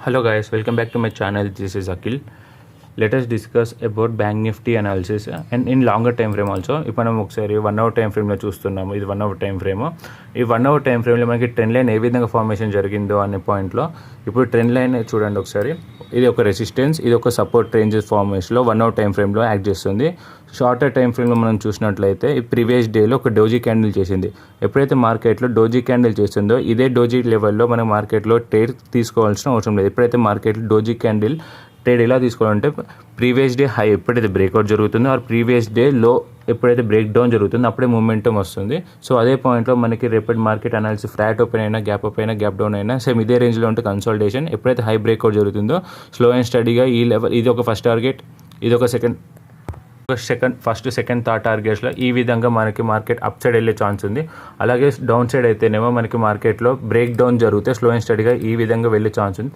Hello guys, welcome back to my channel. This is Akhil. Let us discuss about Bank Nifty analysis and in longer time frame also. ఇప్పుడు మనం ఒకసారి 1 hour time ఫ్రేమ్లో చూస్తున్నాము. ఇది 1 hour time frame. ఈ 1 hour time ఫ్రేమ్లో మనకి trend line ఏ విధంగా ఫార్మేషన్ జరిగిందో అనే పాయింట్లో ఇప్పుడు ట్రెండ్ లైన్ చూడండి ఒకసారి. ఇది ఒక రెసిస్టెన్స్, ఇది ఒక సపోర్ట్ రేంజెస్ ఫార్మేషన్లో 1 అవర్ టైం ఫ్రేమ్లో యాక్ట్ చేస్తుంది. షార్టర్ టైం ఫ్రేమ్లో మనం చూసినట్లయితే ఈ ప్రీవియస్ డేలో ఒక డోజీ క్యాండిల్ చేసింది. ఎప్పుడైతే మార్కెట్లో డోజీ క్యాండిల్ చేస్తుందో ఇదే డోజీ లెవెల్లో మన మార్కెట్లో ట్రేడ్ తీసుకోవాల్సిన అవసరం లేదు. ఎప్పుడైతే మార్కెట్లో డోజీ క్యాండిల్ ట్రేడ్ ఎలా తీసుకోవాలంటే ప్రీవియస్ డే హై ఎప్పుడైతే బ్రేక్అవుట్ జరుగుతుందో ఆర్ ప్రీవియస్ డే లో ఎప్పుడైతే బ్రేక్ డౌన్ జరుగుతుందో అప్పుడే మూమెంటం వస్తుంది. సో అదే పాయింట్లో మనకి రేపటి మార్కెట్ అనాలిసిస్ ఫ్లాట్ ఓపెన్ అయినా గ్యాప్ ఓపెన్ అయినా గ్యాప్ డౌన్ అయినా సేమ్ ఇదే రేంజ్లో ఉంటే కన్సల్టేషన్ ఎప్పుడైతే హై బ్రేక్అవుట్ జరుగుతుందో స్లో అండ్ స్టడీగా ఈ లెవెల్ ఇది ఒక ఫస్ట్ టార్గెట్, ఇది ఒక ఫస్ట్ సెకండ్ థర్డ్ టార్గెట్స్లో ఈ విధంగా మనకి మార్కెట్ అప్ సైడ్ వెళ్ళే ఛాన్స్ ఉంది. అలాగే డౌన్ సైడ్ అయితేనేమో మనకి మార్కెట్లో బ్రేక్ డౌన్ జరిగితే స్లో అండ్ స్టడీగా ఈ విధంగా వెళ్ళే ఛాన్స్ ఉంది.